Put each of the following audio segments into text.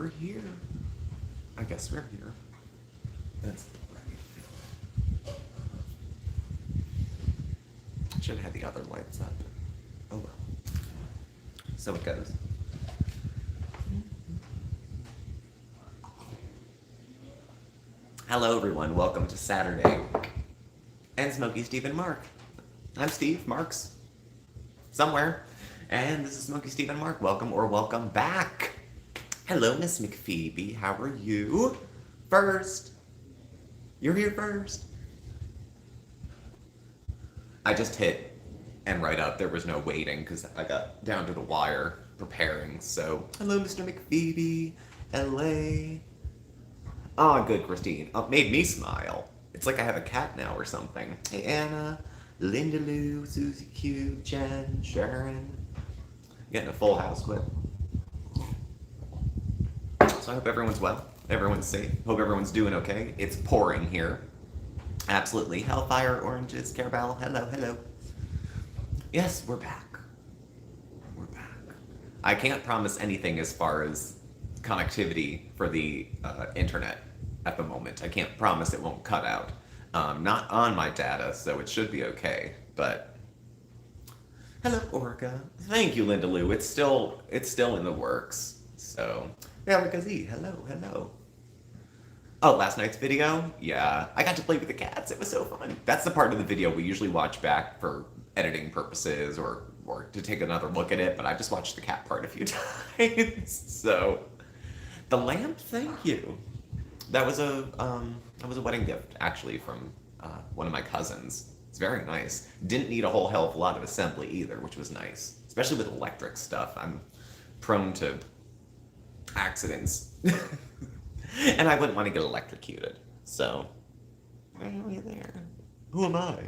we're here. I guess we're here. That's right. Should have had the other lights up. Oh well. So it goes. Hello everyone, welcome to Saturday. And SmokeySteveAndMarc. I'm Steve, Mark's somewhere. And this is SmokeySteveAndMarc. Welcome or welcome back. Hello, Miss McPhoebe. How are you? First. You're here first. I just hit and right up. There was no waiting because I got down to the wire preparing. So, hello, Mr. McPhoebe. LA. Oh, good, Christine. Oh, made me smile. It's like I have a cat now or something. Hey, Anna, Linda Lou, Susie Q, Jen, Sharon. Getting a full house quick. So I hope everyone's well. Everyone's safe. Hope everyone's doing okay. It's pouring here. Absolutely. Hellfire, oranges, Carabelle. Hello, hello. Yes, we're back. We're back. I can't promise anything as far as connectivity for the internet at the moment. I can't promise it won't cut out. Not on my data, so it should be okay. But hello, Orca. Thank you, Linda Lou. It's still in the works. So Erica Z. Hello, hello. Oh, last night's video? Yeah, I got to play with the cats. It was so fun. That's the part of the video we usually watch back for editing purposes or to take another look at it. But I just watched the cat part a few times. So the lamp, thank you. That was a wedding gift actually from one of my cousins. It's very nice. Didn't need a whole hell of a lot of assembly either, which was nice. Especially with electric stuff. I'm prone to accidents. And I wouldn't want to get electrocuted. So, why are we there? Who am I?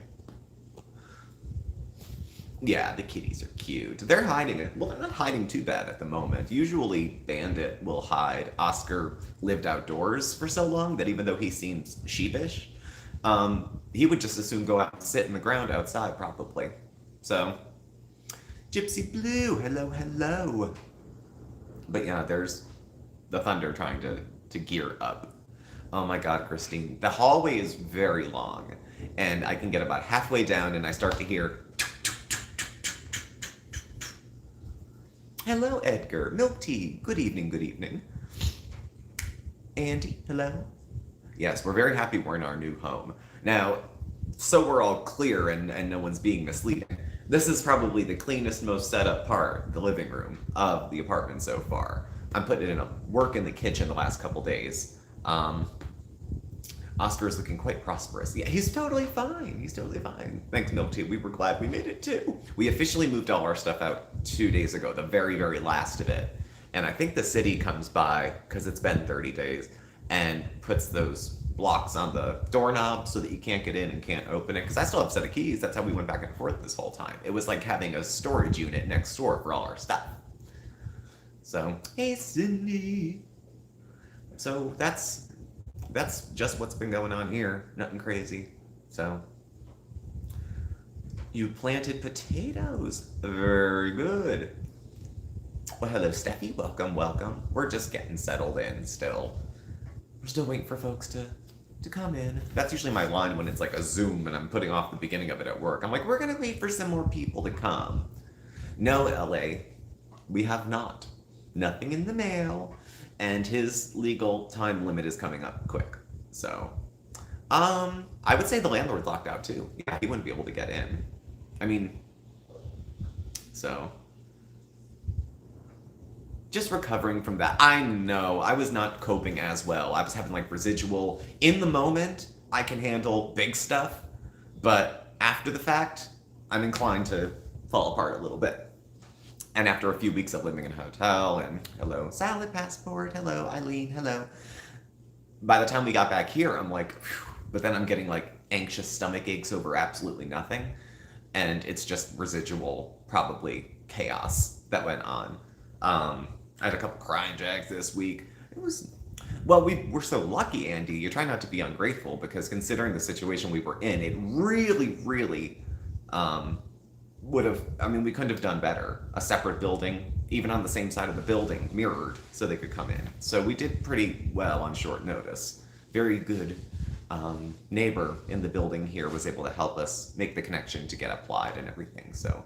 Yeah, the kitties are cute. They're hiding it. Well, they're not hiding too bad at the moment. Usually Bandit will hide. Oscar lived outdoors for so long that even though he seems sheepish, he would just as soon go out and sit in the ground outside probably. So, Gypsy Blue, hello, hello. But yeah, there's the thunder trying to gear up. Oh my god, Christine. The hallway is very long, and I can get about halfway down and I start to hear hello, Edgar. Milk tea. Good evening, good evening. Andy, hello. Yes, we're very happy we're in our new home. Now, so we're all clear and no one's being misleading. This is probably the cleanest, most set up part, the living room of the apartment so far. I'm putting in a work in the kitchen the last couple days. Oscar's looking quite prosperous. Yeah, he's totally fine. He's totally fine. Thanks, Milk Tea. We were glad we made it too. We officially moved all our stuff out 2 days ago, the very, very last of it. And I think the city comes by, because it's been 30 days, and puts those blocks on the doorknob so that you can't get in and can't open it. Because I still have a set of keys. That's how we went back and forth this whole time. It was like having a storage unit next door for all our stuff. So, hey, Sydney. So that's just what's been going on here. Nothing crazy. So, you planted potatoes. Very good. Well, hello, Steffi. Welcome, welcome. We're just getting settled in still. We're still waiting for folks to come in. That's usually my line when it's like a Zoom and I'm putting off the beginning of it at work. I'm like, we're going to wait for some more people to come. No, LA, we have not. Nothing in the mail, and his legal time limit is coming up quick. So, I would say the landlord's locked out too. Yeah, he wouldn't be able to get in. I mean, so, just recovering from that. I know, I was not coping as well. I was having like residual. In the moment, I can handle big stuff, but after the fact, I'm inclined to fall apart a little bit. And after a few weeks of living in a hotel, and hello, Salad Passport, hello, Eileen, hello. By the time we got back here, I'm like, phew, but then I'm getting like anxious stomach aches over absolutely nothing. And it's just residual, probably chaos that went on. I had a couple crying jags this week. It was, well, we were so lucky, Andy. You try not to be ungrateful because considering the situation we were in, it really, really, would have, I mean, we couldn't have done better. A separate building, even on the same side of the building, mirrored, so they could come in. So we did pretty well on short notice. Very good neighbor in the building here was able to help us make the connection to get applied and everything. So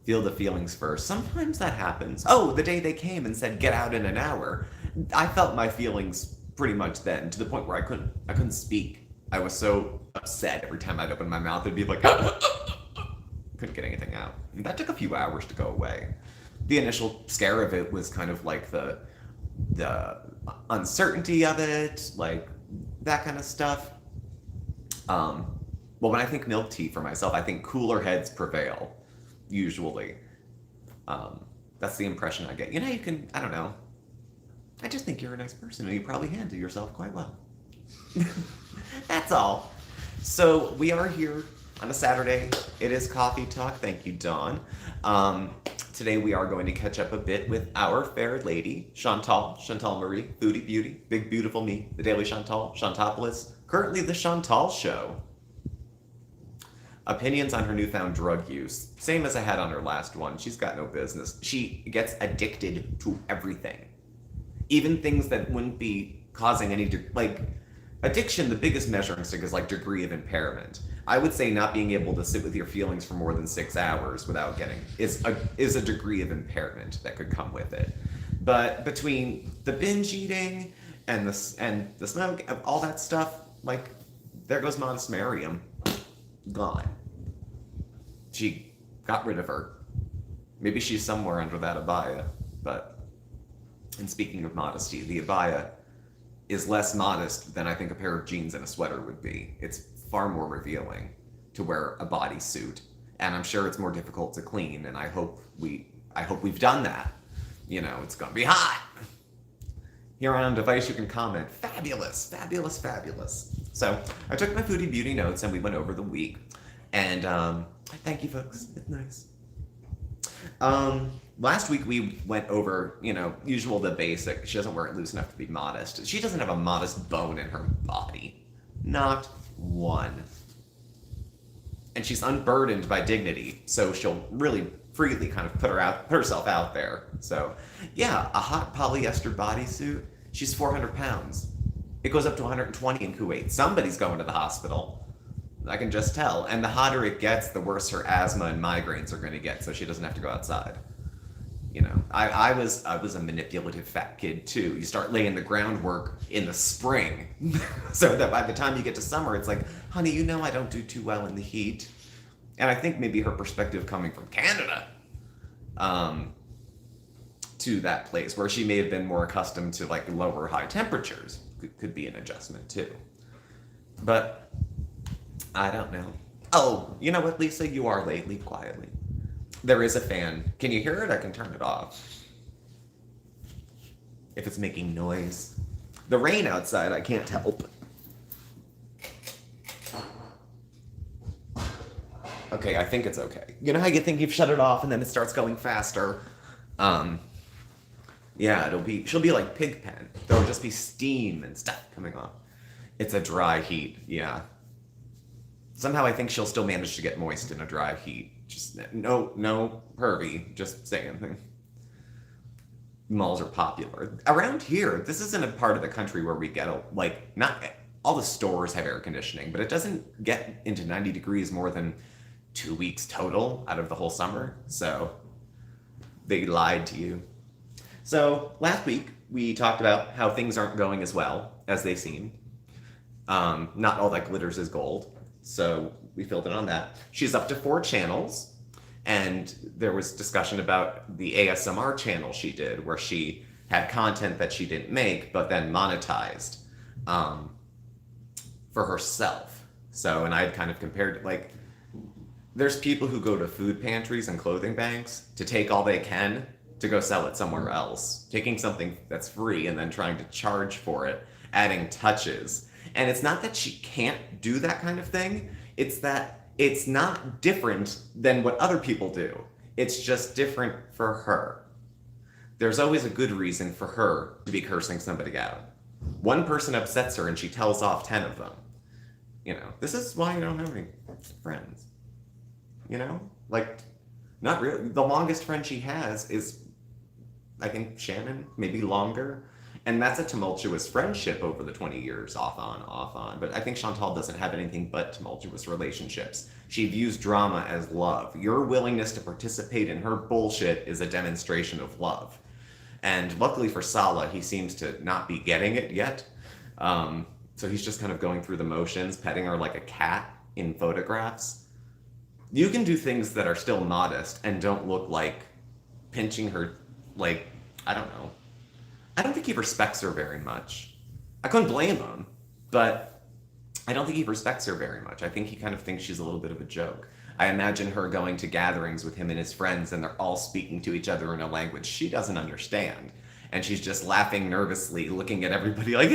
feel the feelings first. Sometimes that happens. Oh, the day they came and said get out in an hour, I felt my feelings pretty much then, to the point where I couldn't speak. I was so upset every time I'd open my mouth. It'd be like couldn't get anything out. And that took a few hours to go away. The initial scare of it was kind of like the uncertainty of it, like that kind of stuff. Well, when I think milk tea for myself, I think cooler heads prevail, usually. That's the impression I get. You know, you can, I don't know. I just think you're a nice person and you probably handle yourself quite well. That's all. So we are here on a Saturday. It is coffee talk. Thank you, Dawn. Today we are going to catch up a bit with our fair lady, Chantal Marie, Foodie Beauty, Big Beautiful Me, the Daily Chantal, Chantopolis, currently the Chantal Show. Opinions on her newfound drug use. Same as I had on her last one. She's got no business. She gets addicted to everything. Even things that wouldn't be causing any, addiction, the biggest measuring stick is like degree of impairment. I would say not being able to sit with your feelings for more than 6 hours without getting is a degree of impairment that could come with it. But between the binge eating and the smoke, all that stuff, like there goes Modest Miriam, gone. She got rid of her. Maybe she's somewhere under that abaya. But, and speaking of modesty, the abaya is less modest than I think a pair of jeans and a sweater would be. It's far more revealing to wear a bodysuit, and I'm sure it's more difficult to clean. And I hope we've done that. You know, it's gonna be hot. Here on Device, you can comment. Fabulous, fabulous, fabulous. So I took my Foodie Beauty notes and we went over the week. And thank you, folks. It's nice. Last week we went over, usual the basic. She doesn't wear it loose enough to be modest. She doesn't have a modest bone in her body. Not one. And she's unburdened by dignity, so she'll really freely kind of put herself out there. So, yeah, a hot polyester bodysuit. She's 400 pounds. It goes up to 120 in Kuwait. Somebody's going to the hospital. I can just tell. And the hotter it gets, the worse her asthma and migraines are going to get, so she doesn't have to go outside. I was a manipulative fat kid too. You start laying the groundwork in the spring, so that by the time you get to summer, it's like, honey, I don't do too well in the heat. And I think maybe her perspective coming from Canada, to that place where she may have been more accustomed to like lower high temperatures could be an adjustment too. But I don't know. Oh, you know what, Lisa? You are late. Leave quietly. There is a fan. Can you hear it? I can turn it off. If it's making noise. The rain outside, I can't help. Okay, I think it's okay. You know how you think you've shut it off and then it starts going faster? Yeah, she'll be like Pigpen. There'll just be steam and stuff coming off. It's a dry heat, yeah. Somehow I think she'll still manage to get moist in a dry heat. Just no pervy, just saying. Malls are popular. Around here, this isn't a part of the country where we get not all the stores have air conditioning, but it doesn't get into 90 degrees more than 2 weeks total out of the whole summer. So they lied to you. So last week we talked about how things aren't going as well as they seem. Not all that glitters is gold. So we filled in on that. She's up to 4 channels, and there was discussion about the ASMR channel she did, where she had content that she didn't make, but then monetized for herself. So, and I had kind of compared, there's people who go to food pantries and clothing banks to take all they can to go sell it somewhere else, taking something that's free and then trying to charge for it, adding touches. And it's not that she can't do that kind of thing, it's that it's not different than what other people do. It's just different for her. There's always a good reason for her to be cursing somebody out. One person upsets her and she tells off 10 of them. This is why you don't have any friends. Not really. The longest friend she has is, I think, Shannon, maybe longer. And that's a tumultuous friendship over the 20 years, off on, off on. But I think Chantal doesn't have anything but tumultuous relationships. She views drama as love. Your willingness to participate in her bullshit is a demonstration of love. And luckily for Salah, he seems to not be getting it yet. So he's just kind of going through the motions, petting her like a cat in photographs. You can do things that are still modest and don't look like pinching her, like, I don't know. I don't think he respects her very much. I couldn't blame him, but I don't think he respects her very much. I think he kind of thinks she's a little bit of a joke. I imagine her going to gatherings with him and his friends, and they're all speaking to each other in a language she doesn't understand. And she's just laughing nervously, looking at everybody like,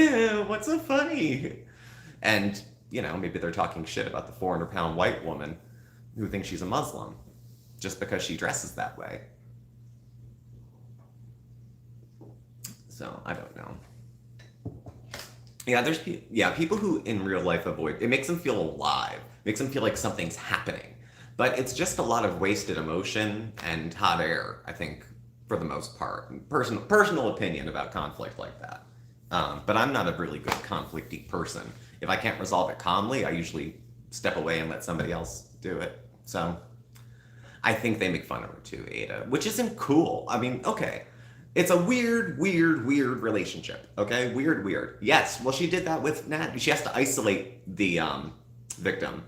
what's so funny? And, maybe they're talking shit about the 400-pound white woman who thinks she's a Muslim just because she dresses that way. So, I don't know. Yeah, there's people who in real life avoid. It makes them feel alive. Makes them feel like something's happening. But it's just a lot of wasted emotion and hot air, I think, for the most part. Personal opinion about conflict like that. But I'm not a really good conflicty person. If I can't resolve it calmly, I usually step away and let somebody else do it. So I think they make fun of her too, Ada, which isn't cool. I mean, okay. It's a weird relationship, okay? Weird. Yes, well, she did that with Nat. She has to isolate the victim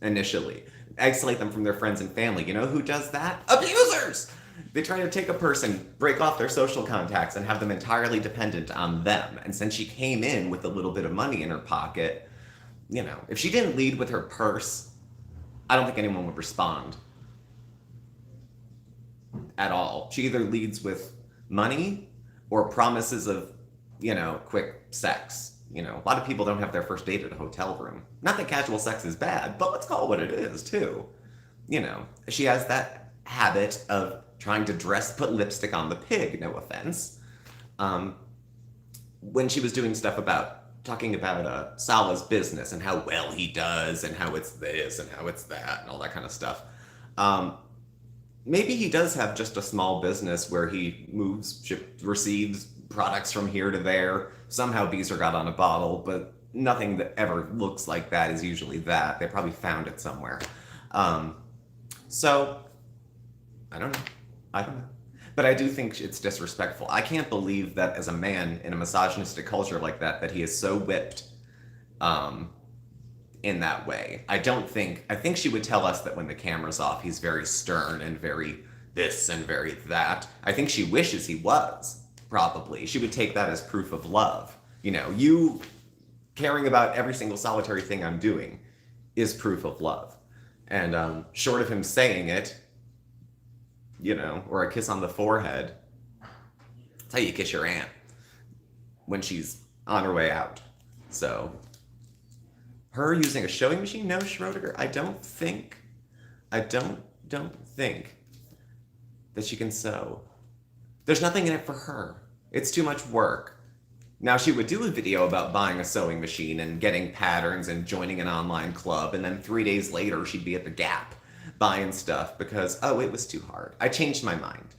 initially. Isolate them from their friends and family. You know who does that? Abusers! They try to take a person, break off their social contacts, and have them entirely dependent on them. And since she came in with a little bit of money in her pocket, if she didn't lead with her purse, I don't think anyone would respond at all. She either leads with money or promises of, quick sex. A lot of people don't have their first date at a hotel room. Not that casual sex is bad, but let's call it what it is, too. She has that habit of trying to put lipstick on the pig, no offense. When she was doing stuff talking about Salah's business and how well he does and how it's this and how it's that and all that kind of stuff. Maybe he does have just a small business where he receives products from here to there. Somehow Beezer got on a bottle, but nothing that ever looks like that is usually that. They probably found it somewhere. So, I don't know. But I do think it's disrespectful. I can't believe that as a man in a misogynistic culture like that he is so whipped in that way. I think she would tell us that when the camera's off, he's very stern and very this and very that. I think she wishes he was, probably. She would take that as proof of love. You caring about every single solitary thing I'm doing is proof of love. And short of him saying it, or a kiss on the forehead, that's how you kiss your aunt when she's on her way out. So, her using a sewing machine? No, Schroeder. I don't think that she can sew. There's nothing in it for her. It's too much work. Now, she would do a video about buying a sewing machine and getting patterns and joining an online club, and then 3 days later, she'd be at the Gap buying stuff because, it was too hard. I changed my mind.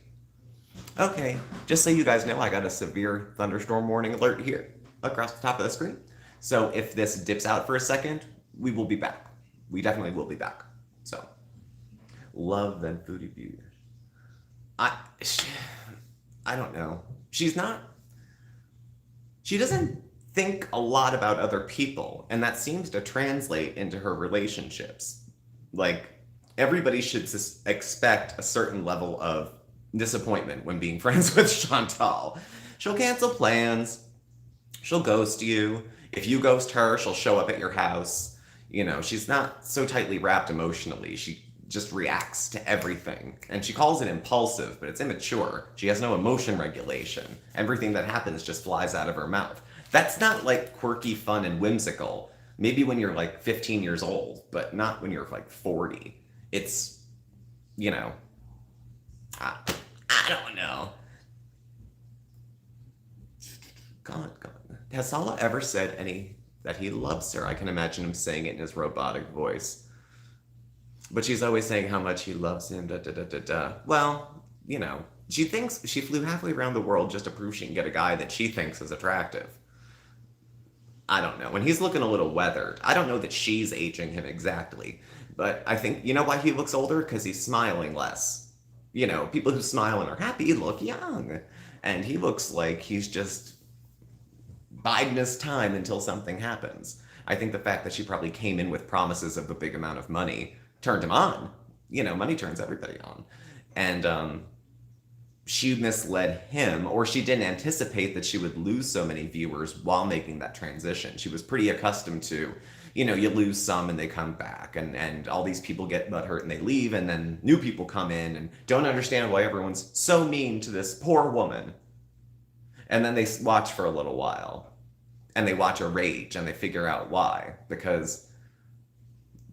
Okay, just so you guys know, I got a severe thunderstorm warning alert here across the top of the screen. So if this dips out for a second, we will be back. We definitely will be back. So, love them Foodie Beauty. I don't know. She doesn't think a lot about other people, and that seems to translate into her relationships. Like, everybody should expect a certain level of disappointment when being friends with Chantal. She'll cancel plans. She'll ghost you. If you ghost her, she'll show up at your house. She's not so tightly wrapped emotionally. She just reacts to everything. And she calls it impulsive, but it's immature. She has no emotion regulation. Everything that happens just flies out of her mouth. That's not like quirky, fun, and whimsical. Maybe when you're like 15 years old, but not when you're like 40. It's, I don't know. God. Has Salah ever said that he loves her? I can imagine him saying it in his robotic voice. But she's always saying how much he loves him, da da da da da. Well, you know, she thinks she flew halfway around the world just to prove she can get a guy that she thinks is attractive. I don't know. When he's looking a little weathered, I don't know that she's aging him exactly. But I think, you know why he looks older? Because he's smiling less. You know, people who smile and are happy look young. And he looks like he's just biding his time until something happens. I think the fact that she probably came in with promises of a big amount of money turned him on. You know, money turns everybody on. And she misled him, or she didn't anticipate that she would lose so many viewers while making that transition. She was pretty accustomed to, you know, you lose some and they come back, and all these people get butthurt and they leave, and then new people come in and don't understand why everyone's so mean to this poor woman. And then they watch for a little while, and they watch her rage, and they figure out why. Because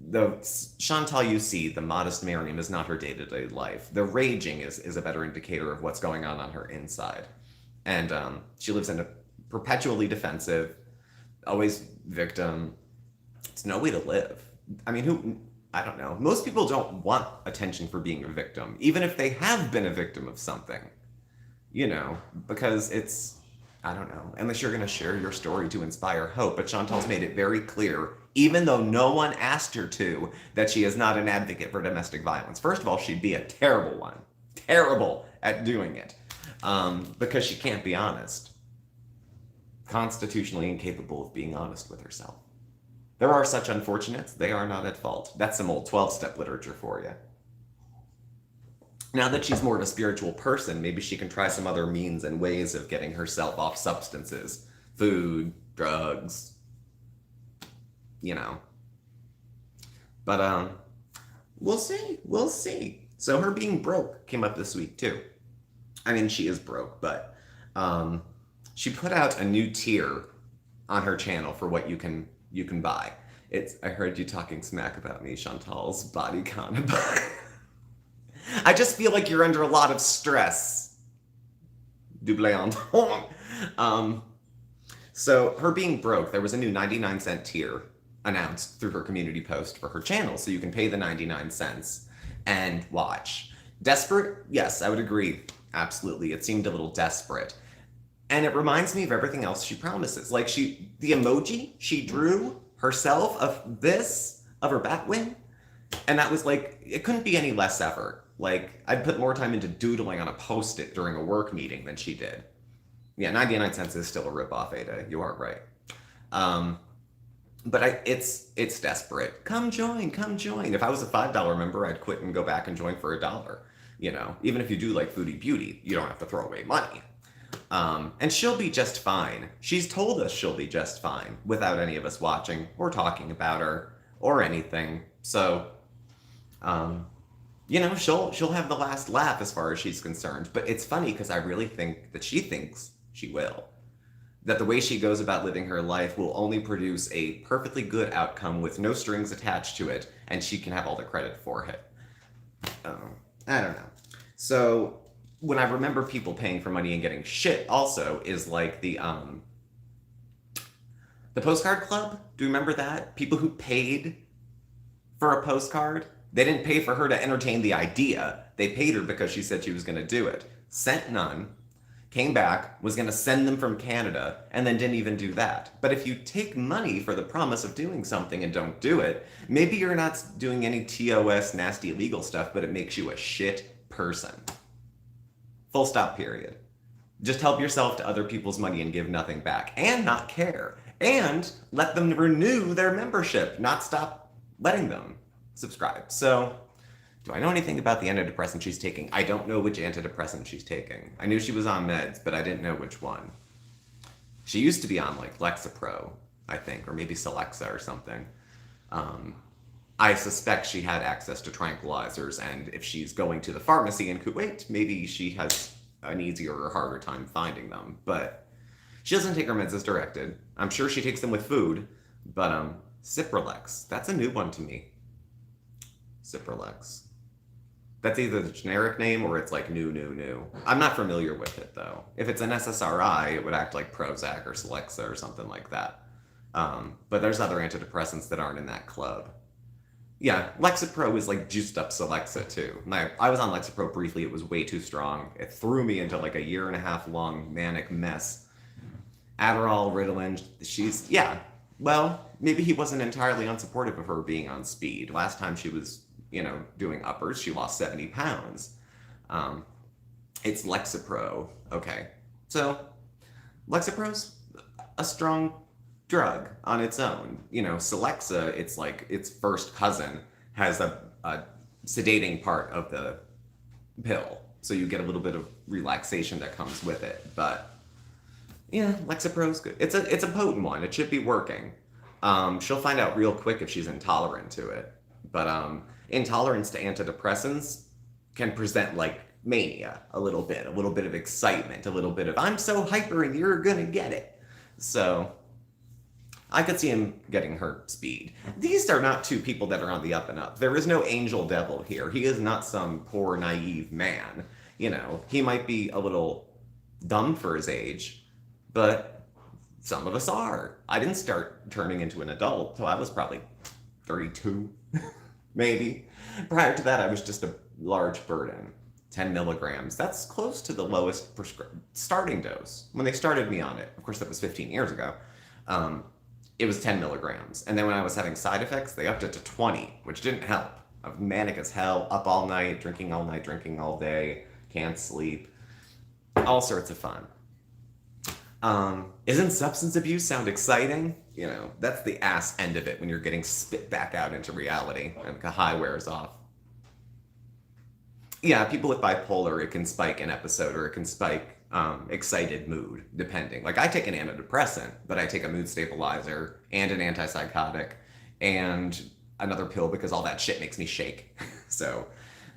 the Chantal you see, the modest Miriam, is not her day-to-day life. The raging is a better indicator of what's going on her inside. And she lives in a perpetually defensive, always victim. It's no way to live. I mean, I don't know. Most people don't want attention for being a victim, even if they have been a victim of something. You know, because I don't know, unless you're going to share your story to inspire hope. But Chantal's made it very clear, even though no one asked her to, that she is not an advocate for domestic violence. First of all, she'd be a terrible one. Terrible at doing it. Because she can't be honest. Constitutionally incapable of being honest with herself. There are such unfortunates, they are not at fault. That's some old 12-step literature for you. Now that she's more of a spiritual person, maybe she can try some other means and ways of getting herself off substances. Food, drugs, you know. But, we'll see. We'll see. So her being broke came up this week, too. I mean, she is broke, but she put out a new tier on her channel for what you can buy. I heard you talking smack about me, Chantal's body count. I just feel like you're under a lot of stress. Double entendre. So her being broke, there was a new 99-cent tier announced through her community post for her channel, so you can pay the 99 cents and watch. Desperate? Yes, I would agree. Absolutely. It seemed a little desperate. And it reminds me of everything else she promises. Like the emoji she drew herself of her bat wing, and that was like, it couldn't be any less effort. Like, I'd put more time into doodling on a Post-it during a work meeting than she did. Yeah, 99 cents is still a ripoff, Ada. You are right. But it's desperate. Come join. If I was a $5 member, I'd quit and go back and join for $1. You know, even if you do like Foodie Beauty, you don't have to throw away money. And she'll be just fine. She's told us she'll be just fine without any of us watching or talking about her or anything. So, you know, she'll have the last laugh as far as she's concerned. But it's funny because I really think that she thinks she will. That the way she goes about living her life will only produce a perfectly good outcome with no strings attached to it, and she can have all the credit for it. I don't know. So when I remember people paying for money and getting shit also is like the postcard club. Do you remember that? People who paid for a postcard. They didn't pay for her to entertain the idea. They paid her because she said she was going to do it. Sent none, came back, was going to send them from Canada, and then didn't even do that. But if you take money for the promise of doing something and don't do it, maybe you're not doing any TOS nasty illegal stuff, but it makes you a shit person. Full stop, period. Just help yourself to other people's money and give nothing back. And not care. And let them renew their membership, not stop letting them subscribe. So, do I know anything about the antidepressant she's taking? I don't know which antidepressant she's taking. I knew she was on meds, but I didn't know which one. She used to be on like Lexapro, I think, or maybe Celexa or something. I suspect she had access to tranquilizers, and if she's going to the pharmacy in Kuwait, maybe she has an easier or harder time finding them. But she doesn't take her meds as directed. I'm sure she takes them with food, but Cipralex, that's a new one to me. Cipralex. That's either the generic name or it's like new. I'm not familiar with it though. If it's an SSRI, it would act like Prozac or Celexa or something like that. But there's other antidepressants that aren't in that club. Yeah, Lexapro is like juiced up Celexa too. I was on Lexapro briefly. It was way too strong. It threw me into like a year and a half long manic mess. Adderall, Ritalin, yeah. Well, maybe he wasn't entirely unsupportive of her being on speed. Last time she was, doing uppers, she lost 70 pounds. Um, it's Lexapro. Okay. So, Lexapro's a strong drug on its own. Celexa, it's like its first cousin, has a sedating part of the pill. So you get a little bit of relaxation that comes with it. But yeah, Lexapro's good. It's a potent one. It should be working. She'll find out real quick if she's intolerant to it. But intolerance to antidepressants can present like mania a little bit of excitement, a little bit of I'm so hyper and you're gonna get it. So I could see him getting her speed. These are not two people that are on the up and up. There is no angel devil here. He is not some poor naive man. He might be a little dumb for his age, but some of us are. I didn't start turning into an adult till I was probably 32, maybe. Prior to that, I was just a large burden. 10 milligrams. That's close to the lowest starting dose. When they started me on it, of course that was 15 years ago, it was 10 milligrams. And then when I was having side effects, they upped it to 20, which didn't help. I was manic as hell, up all night, drinking all day, can't sleep, all sorts of fun. Isn't substance abuse sound exciting? That's the ass end of it when you're getting spit back out into reality and the high wears off. Yeah, people with bipolar, it can spike an episode or it can spike excited mood, depending. Like I take an antidepressant, but I take a mood stabilizer and an antipsychotic and another pill because all that shit makes me shake.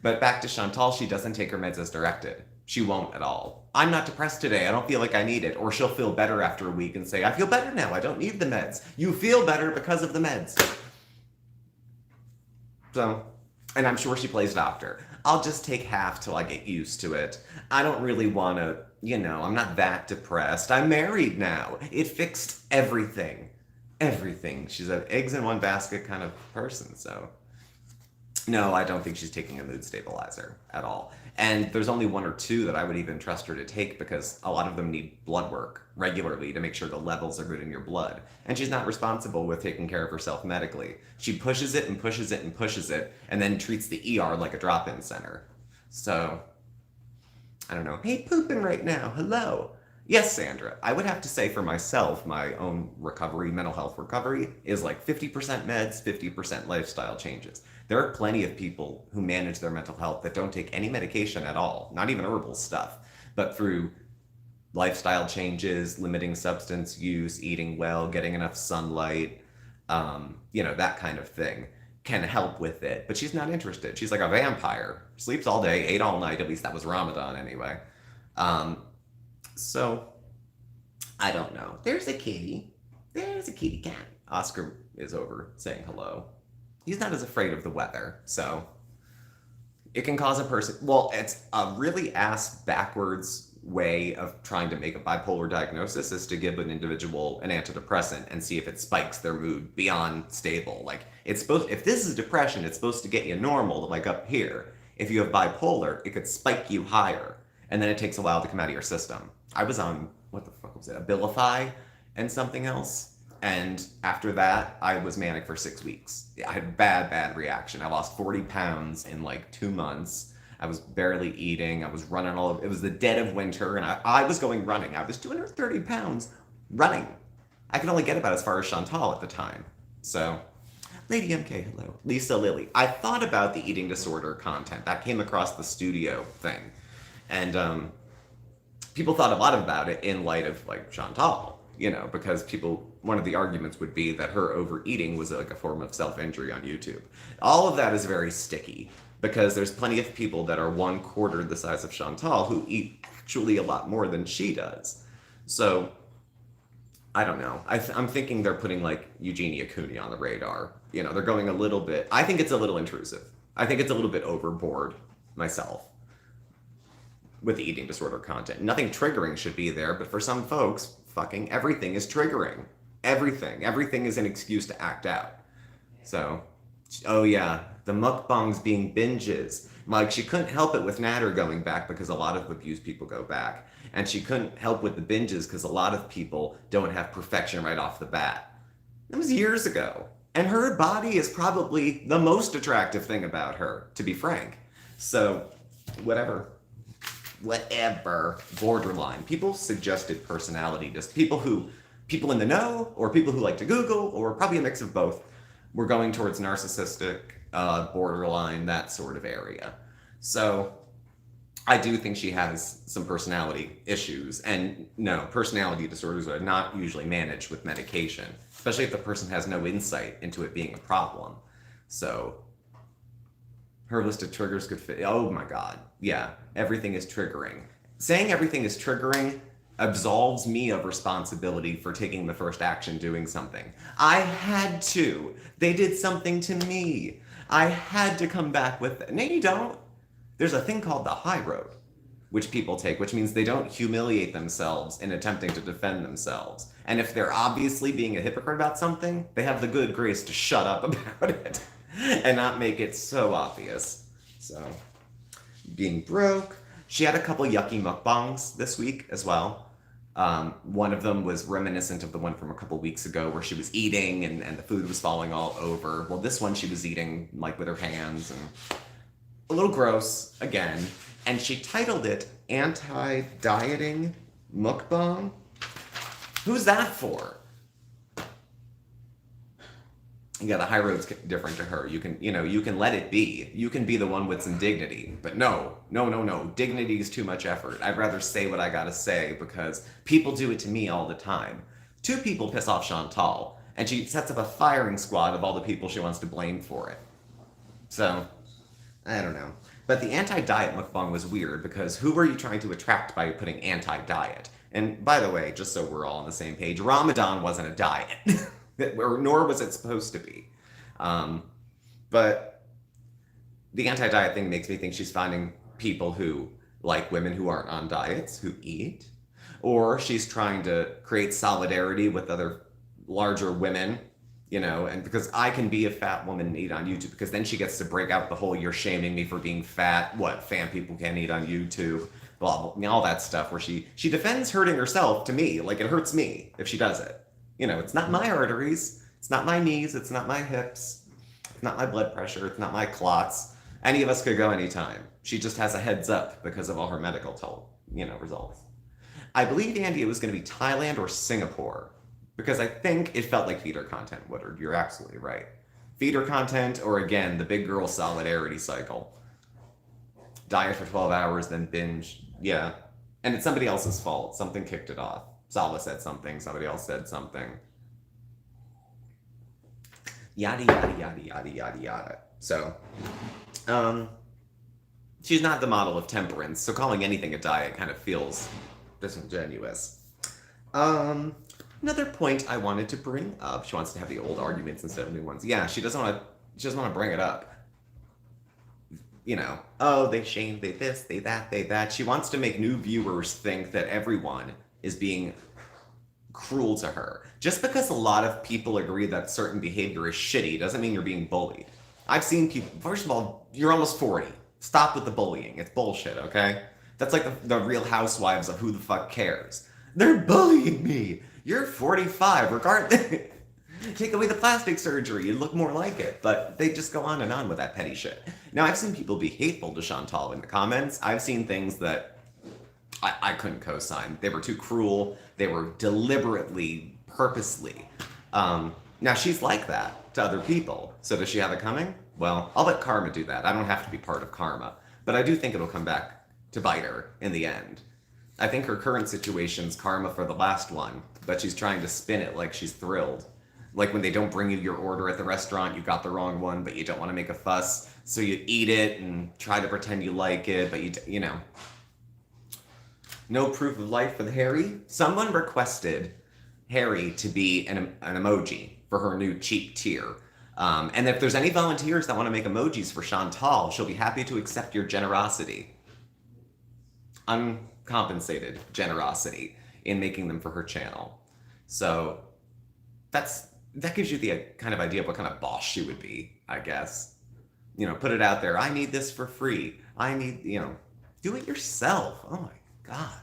But back to Chantal, she doesn't take her meds as directed. She won't at all. I'm not depressed today. I don't feel like I need it. Or she'll feel better after a week and say, I feel better now. I don't need the meds. You feel better because of the meds. So, and I'm sure she plays doctor. I'll just take half till I get used to it. I don't really want to, I'm not that depressed. I'm married now. It fixed everything. Everything. She's an eggs in one basket kind of person, so. No, I don't think she's taking a mood stabilizer at all. And there's only one or two that I would even trust her to take because a lot of them need blood work regularly to make sure the levels are good in your blood. And she's not responsible with taking care of herself medically. She pushes it and pushes it and pushes it and then treats the ER like a drop-in center. So, I don't know. Hey, pooping right now. Hello. Yes, Sandra. I would have to say for myself, my own recovery, mental health recovery, is like 50% meds, 50% lifestyle changes. There are plenty of people who manage their mental health that don't take any medication at all, not even herbal stuff, but through lifestyle changes, limiting substance use, eating well, getting enough sunlight, that kind of thing can help with it. But she's not interested. She's like a vampire. Sleeps all day, ate all night. At least that was Ramadan anyway. So, I don't know. There's a kitty. There's a kitty cat. Oscar is over saying hello. He's not as afraid of the weather, so it can cause a person... Well, it's a really ass-backwards way of trying to make a bipolar diagnosis is to give an individual an antidepressant and see if it spikes their mood beyond stable. Like, if this is depression, it's supposed to get you normal, like up here. If you have bipolar, it could spike you higher, and then it takes a while to come out of your system. I was on, what the fuck was it, Abilify and something else. And after that, I was manic for 6 weeks. I had bad reaction. I lost 40 pounds in like 2 months. I was barely eating. I was running it was the dead of winter, and I was going running. I was 230 pounds running. I could only get about as far as Chantal at the time. So, Lady MK, hello. Lisa Lilly. I thought about the eating disorder content. That came across the studio thing. And people thought a lot about it in light of like Chantal. Because one of the arguments would be that her overeating was like a form of self-injury on YouTube. All of that is very sticky because there's plenty of people that are 1/4 the size of Chantal who eat actually a lot more than she does. So, I don't know. I'm thinking they're putting like Eugenia Cooney on the radar. They're going a little bit, I think it's a little intrusive. I think it's a little bit overboard myself with the eating disorder content. Nothing triggering should be there, but for some folks, fucking everything is triggering. Everything is an excuse to act out. So, Oh yeah, the mukbangs being binges. Like she couldn't help it with Natter going back because a lot of abused people go back. And she couldn't help with the binges because a lot of people don't have perfection right off the bat. That was years ago. And her body is probably the most attractive thing about her, to be frank. So, whatever. Whatever. Borderline. People suggested personality, just people in the know, or people who like to Google, or probably a mix of both. We're going towards narcissistic, borderline, that sort of area. So, I do think she has some personality issues. And no, personality disorders are not usually managed with medication, especially if the person has no insight into it being a problem. So her list of triggers could fit. Oh my God. Yeah, everything is triggering. Saying everything is triggering absolves me of responsibility for taking the first action doing something. I had to. They did something to me. I had to come back with it. No, you don't. There's a thing called the high road, which people take, which means they don't humiliate themselves in attempting to defend themselves. And if they're obviously being a hypocrite about something, they have the good grace to shut up about it and not make it so obvious. So, being broke. She had a couple yucky mukbangs this week as well. One of them was reminiscent of the one from a couple weeks ago where she was eating and the food was falling all over. Well, this one she was eating like with her hands and a little gross again. And she titled it Anti-Dieting Mukbang. Who's that for? Yeah, the high road's different to her. You can let it be. You can be the one with some dignity. But no. Dignity is too much effort. I'd rather say what I gotta say because people do it to me all the time. Two people piss off Chantal, and she sets up a firing squad of all the people she wants to blame for it. So, I don't know. But the anti-diet mukbang was weird because who were you trying to attract by putting anti-diet? And by the way, just so we're all on the same page, Ramadan wasn't a diet. Nor was it supposed to be. But the anti-diet thing makes me think she's finding people who like women who aren't on diets, who eat. Or she's trying to create solidarity with other larger women, and because I can be a fat woman and eat on YouTube, because then she gets to break out the whole "you're shaming me for being fat," what fat people can't eat on YouTube, blah, blah, all that stuff where she defends hurting herself to me, like it hurts me if she does it. It's not my arteries, it's not my knees, it's not my hips, it's not my blood pressure, it's not my clots. Any of us could go anytime. She just has a heads up because of all her medical results. I believe, Andy, it was going to be Thailand or Singapore. Because I think it felt like feeder content, Woodard. You're absolutely right. Feeder content, or again, the big girl solidarity cycle. Diet for 12 hours, then binge. Yeah. And it's somebody else's fault. Something kicked it off. Sala said something. Somebody else said something. Yada, yada, yada, yada, yada, yada. So, she's not the model of temperance, so calling anything a diet kind of feels disingenuous. Another point I wanted to bring up. She wants to have the old arguments instead of new ones. Yeah, she doesn't want to bring it up. Oh, they shame, they this, they that, they that. She wants to make new viewers think that everyone is being cruel to her. Just because a lot of people agree that certain behavior is shitty doesn't mean you're being bullied. I've seen people, first of all, you're almost 40. Stop with the bullying. It's bullshit, okay? That's like the Real Housewives of Who the Fuck Cares. They're bullying me. You're 45, regardless. Take away the plastic surgery, you look more like it. But they just go on and on with that petty shit. Now, I've seen people be hateful to Chantal in the comments. I've seen things that I couldn't co-sign. They were too cruel. They were deliberately, purposely. Now, she's like that to other people. So does she have it coming? Well, I'll let karma do that. I don't have to be part of karma. But I do think it'll come back to bite her in the end. I think her current situation's karma for the last one, but she's trying to spin it like she's thrilled. Like when they don't bring you your order at the restaurant, you got the wrong one, but you don't want to make a fuss, so you eat it and try to pretend you like it, but you know. No proof of life for the Harry. Someone requested Harry to be an emoji for her new cheap tier. And if there's any volunteers that want to make emojis for Chantal, she'll be happy to accept your generosity. Uncompensated generosity in making them for her channel. So that's that gives you the kind of idea of what kind of boss she would be, I guess. You know, put it out there. I need this for free. I need, do it yourself. Oh my God.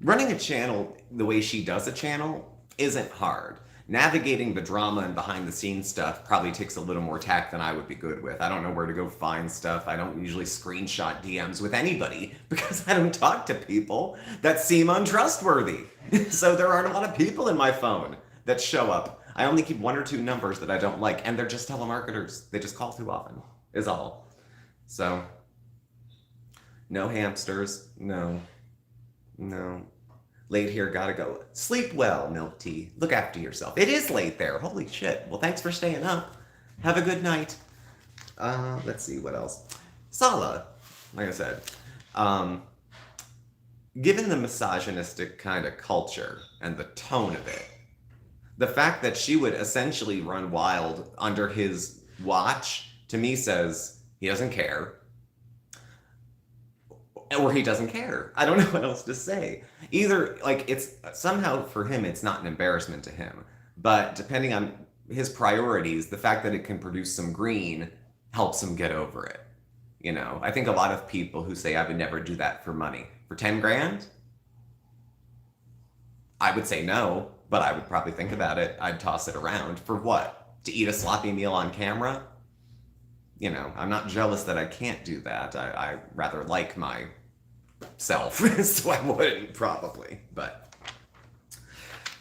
Running a channel the way she does a channel isn't hard. Navigating the drama and behind the scenes stuff probably takes a little more tact than I would be good with. I don't know where to go find stuff. I don't usually screenshot DMs with anybody because I don't talk to people that seem untrustworthy. So there aren't a lot of people in my phone that show up. I only keep 1 or 2 numbers that I don't like, and they're just telemarketers. They just call too often, is all. So, no hamsters. No. Late here, gotta go. Sleep well, milk tea. Look after yourself. It is late there. Holy shit. Well, thanks for staying up. Have a good night. Let's see, what else? Sala, like I said, given the misogynistic kind of culture and the tone of it, the fact that she would essentially run wild under his watch, to me says he doesn't care. Or he doesn't care. I don't know what else to say. Either, like, it's somehow for him, it's not an embarrassment to him. But depending on his priorities, the fact that it can produce some green helps him get over it. You know, I think a lot of people who say, I would never do that for money. For 10 grand? I would say no, but I would probably think about it. I'd toss it around. For what? To eat a sloppy meal on camera? You know, I'm not jealous that I can't do that. I rather like myself, so I wouldn't probably, but.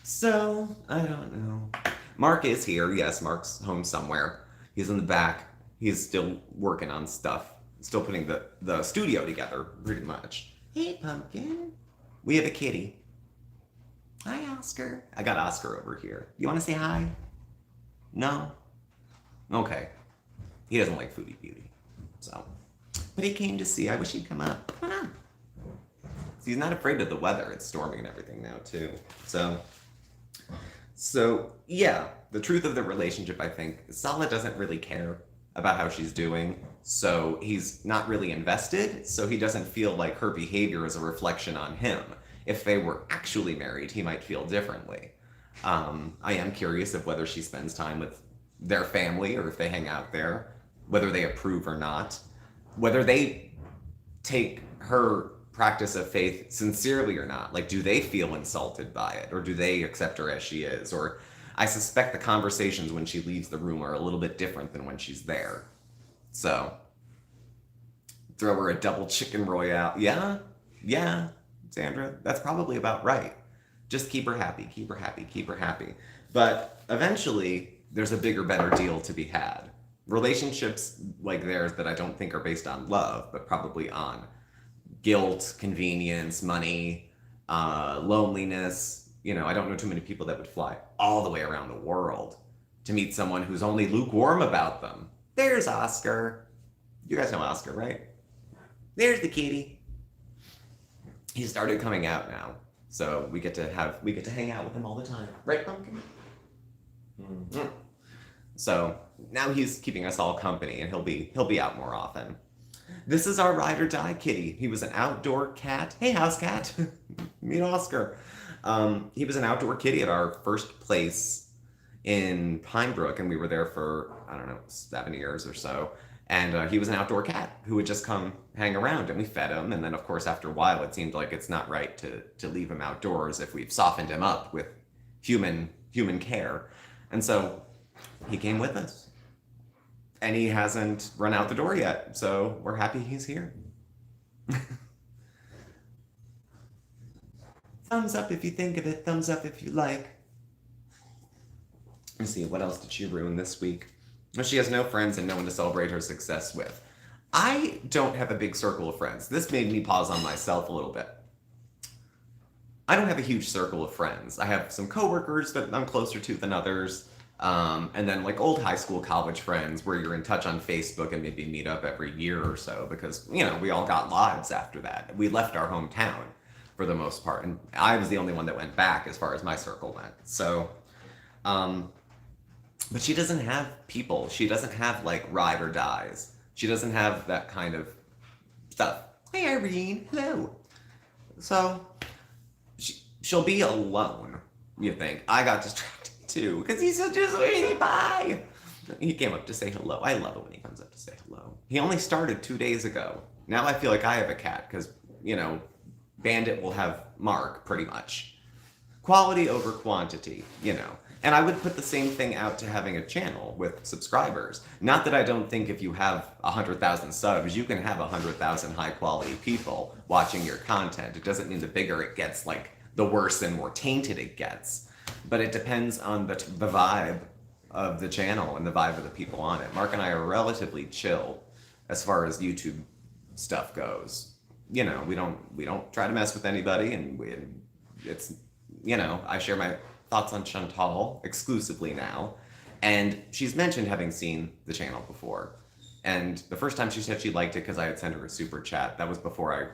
So, I don't know. Mark is here. Yes, Mark's home somewhere. He's in the back. He's still working on stuff. Still putting the studio together, pretty much. Hey, Pumpkin. We have a kitty. Hi, Oscar. I got Oscar over here. You want to say hi? No? Okay. He doesn't like Foodie Beauty, so. But he came to see. I wish he'd come up. Come on. So he's not afraid of the weather. It's storming and everything now, too. So yeah, the truth of the relationship, I think, Sala doesn't really care about how she's doing, so he's not really invested, so he doesn't feel like her behavior is a reflection on him. If they were actually married, he might feel differently. I am curious of whether she spends time with their family or if they hang out there, whether they approve or not, whether they take her practice of faith sincerely or not. Like, do they feel insulted by it, or do they accept her as she is? Or I suspect the conversations when she leaves the room are a little bit different than when she's there. So, throw her a double chicken royale. Yeah, Sandra, that's probably about right. Just keep her happy, keep her happy, keep her happy. But eventually, there's a bigger, better deal to be had. Relationships like theirs that I don't think are based on love, but probably on guilt, convenience, money, loneliness. You know, I don't know too many people that would fly all the way around the world to meet someone who's only lukewarm about them. There's Oscar. You guys know Oscar, right? There's the kitty. He started coming out now, so we get to hang out with him all the time, right, Pumpkin? Mm-hmm. So now he's keeping us all company, and he'll be out more often. This is our ride or die kitty. He was an outdoor cat. Hey, house cat. Meet Oscar. He was an outdoor kitty at our first place in Pinebrook, and we were there for, I don't know, 7 years or so. And he was an outdoor cat who would just come hang around, and we fed him. And then, of course, after a while, it seemed like it's not right to leave him outdoors if we've softened him up with human care. And so he came with us. And he hasn't run out the door yet, so we're happy he's here. Thumbs up if you think of it, thumbs up if you like. Let me see, what else did she ruin this week? She has no friends and no one to celebrate her success with. I don't have a big circle of friends. This made me pause on myself a little bit. I don't have a huge circle of friends. I have some coworkers that I'm closer to than others. And then like old high school, college friends where you're in touch on Facebook and maybe meet up every year or so because, you know, we all got lives after that. We left our hometown for the most part. And I was the only one that went back as far as my circle went. So, but she doesn't have people. She doesn't have like ride or dies. She doesn't have that kind of stuff. Hey, Irene. Hello. So she'll be alone, you think. I got distracted. too, because he's such a sweetie pie. He came up to say hello. I love it when he comes up to say hello. He only started 2 days ago. Now I feel like I have a cat, because, you know, Bandit will have Mark, pretty much. Quality over quantity, you know. And I would put the same thing out to having a channel with subscribers. Not that I don't think if you have 100,000 subs, you can have 100,000 high quality people watching your content. It doesn't mean the bigger it gets, like, the worse and more tainted it gets. But it depends on the vibe of the channel and the vibe of the people on it. Mark and I are relatively chill as far as YouTube stuff goes. You know, we don't try to mess with anybody, and it's, you know, I share my thoughts on Chantal exclusively now, and she's mentioned having seen the channel before. And the first time she said she liked it because I had sent her a super chat. That was before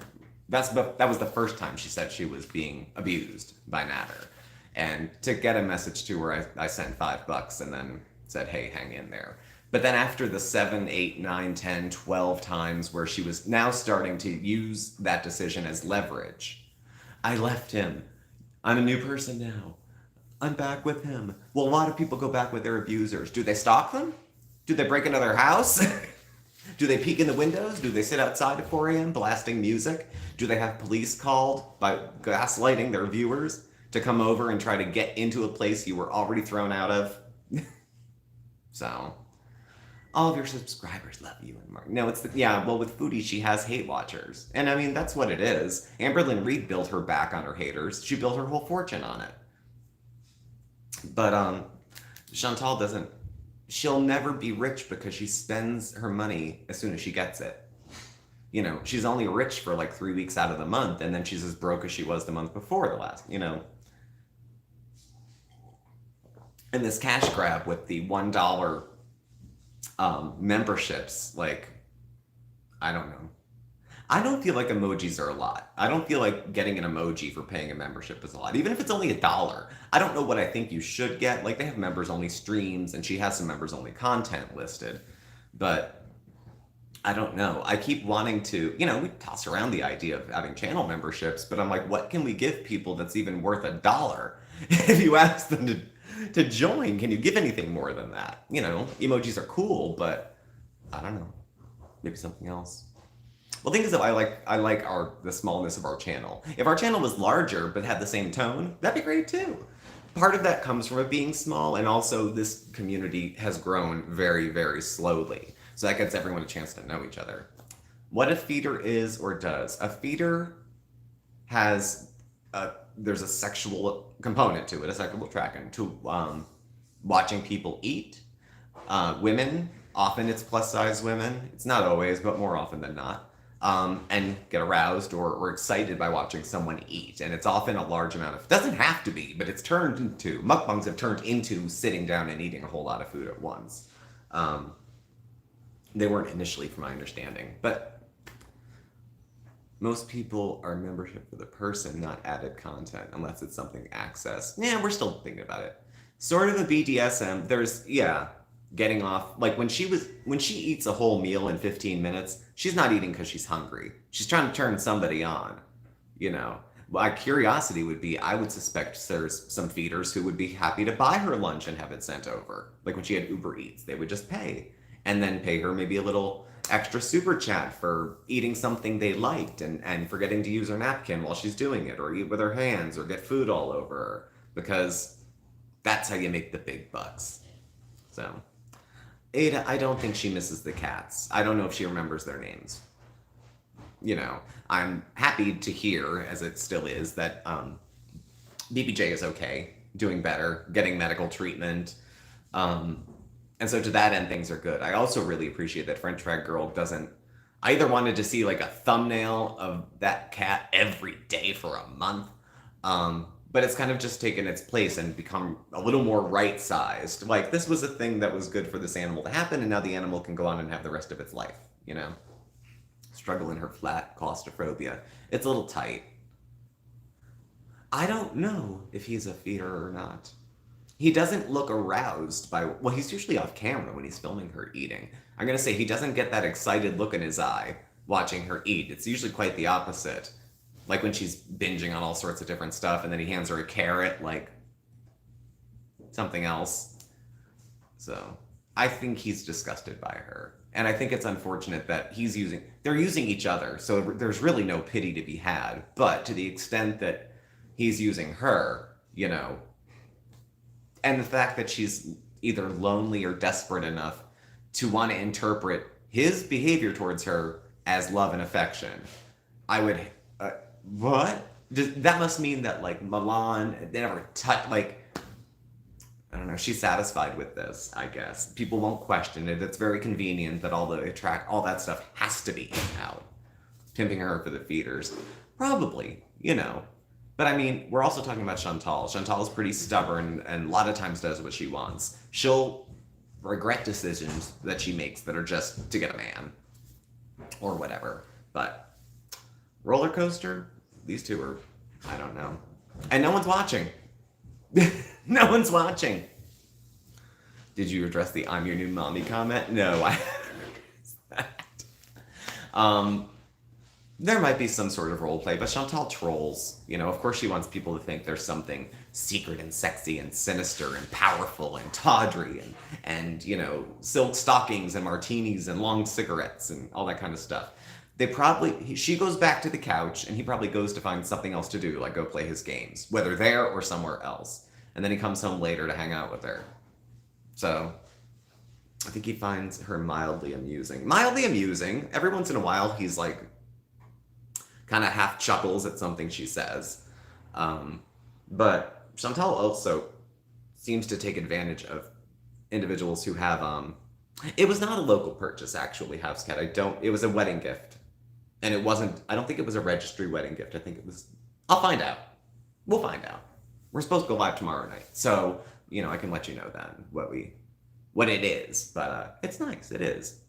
that was the first time she said she was being abused by Natter. And to get a message to her, I sent $5 and then said, hey, hang in there. But then after the 7, 8, 9, 10, 12 times where she was now starting to use that decision as leverage, I left him. I'm a new person now. I'm back with him. Well, a lot of people go back with their abusers. Do they stalk them? Do they break into their house? Do they peek in the windows? Do they sit outside at 4 a.m. blasting music? Do they have police called by gaslighting their viewers to come over and try to get into a place you were already thrown out of? So, all of your subscribers love you and Mark. No, it's well, with Foodie, she has hate watchers. And I mean, that's what it is. Amberlynn Reed built her back on her haters. She built her whole fortune on it. But Chantal doesn't. She'll never be rich because she spends her money as soon as she gets it. You know, she's only rich for like 3 weeks out of the month, and then she's as broke as she was the month before the last, you know. And this cash grab with the $1 memberships, like, I don't know. I don't feel like emojis are a lot. I don't feel like getting an emoji for paying a membership is a lot. Even if it's only $1. I don't know what I think you should get. Like, they have members-only streams, and she has some members-only content listed. But I don't know. I keep wanting to, you know, we toss around the idea of having channel memberships, but I'm like, what can we give people that's even worth $1? If you ask them to join, can you give anything more than that? You know, emojis are cool, but I don't know. Maybe something else. Well, the thing is that I like the smallness of our channel. If our channel was larger but had the same tone, that'd be great too. Part of that comes from it being small, and also this community has grown very, very slowly. So that gets everyone a chance to know each other. What a feeder is or does. A feeder has there's a sexual component to it, a sexual attraction to watching people eat. Women, often it's plus size women. It's not always, but more often than not. And get aroused or excited by watching someone eat. And it's often a large amount of, doesn't have to be, but it's turned into, mukbangs have turned into sitting down and eating a whole lot of food at once. They weren't initially, from my understanding, but most people are membership for the person, not added content, unless it's something access. Yeah, we're still thinking about it. Sort of a BDSM, there's, getting off, like when she eats a whole meal in 15 minutes, she's not eating because she's hungry. She's trying to turn somebody on, you know. My curiosity would be, I would suspect there's some feeders who would be happy to buy her lunch and have it sent over. Like when she had Uber Eats, they would just pay. And then pay her maybe a little extra super chat for eating something they liked and forgetting to use her napkin while she's doing it, or eat with her hands, or get food all over her. Because that's how you make the big bucks. So, Ada, I don't think she misses the cats. I don't know if she remembers their names. You know, I'm happy to hear, as it still is, that BBJ is okay, doing better, getting medical treatment. And so to that end, things are good. I also really appreciate that French Rag Girl doesn't... I either wanted to see like a thumbnail of that cat every day for a month, but it's kind of just taken its place and become a little more right-sized. Like, this was a thing that was good for this animal to happen, and now the animal can go on and have the rest of its life, you know? Struggle in her flat, claustrophobia. It's a little tight. I don't know if he's a feeder or not. He doesn't look aroused by... Well, he's usually off camera when he's filming her eating. I'm going to say he doesn't get that excited look in his eye watching her eat. It's usually quite the opposite. Like when she's binging on all sorts of different stuff, and then he hands her a carrot, like... something else. So I think he's disgusted by her. And I think it's unfortunate that they're using each other. So there's really no pity to be had. But to the extent that he's using her, and the fact that she's either lonely or desperate enough to want to interpret his behavior towards her as love and affection, I would, what? That must mean that, like, Milan, they never touch, like, I don't know, she's satisfied with this, I guess. People won't question it. It's very convenient that all that stuff has to be out. Pimping her for the feeders. Probably, But I mean, we're also talking about Chantal. Chantal is pretty stubborn and a lot of times does what she wants. She'll regret decisions that she makes that are just to get a man. Or whatever. But roller coaster? These two are, I don't know. And no one's watching. No one's watching. Did you address the "I'm your new mommy" comment? No, I haven't that. There might be some sort of role play, but Chantal trolls. Of course she wants people to think there's something secret and sexy and sinister and powerful and tawdry and silk stockings and martinis and long cigarettes and all that kind of stuff. She goes back to the couch and he probably goes to find something else to do, like go play his games, whether there or somewhere else. And then he comes home later to hang out with her. So I think he finds her mildly amusing. Mildly amusing. Every once in a while, he's like, kind of half chuckles at something she says. But Chantal also seems to take advantage of individuals who have, it was not a local purchase, actually, Housecat. It was a wedding gift. And I don't think it was a registry wedding gift. I think it was, I'll find out. We'll find out. We're supposed to go live tomorrow night. So, I can let you know then what it is. But it's nice. It is.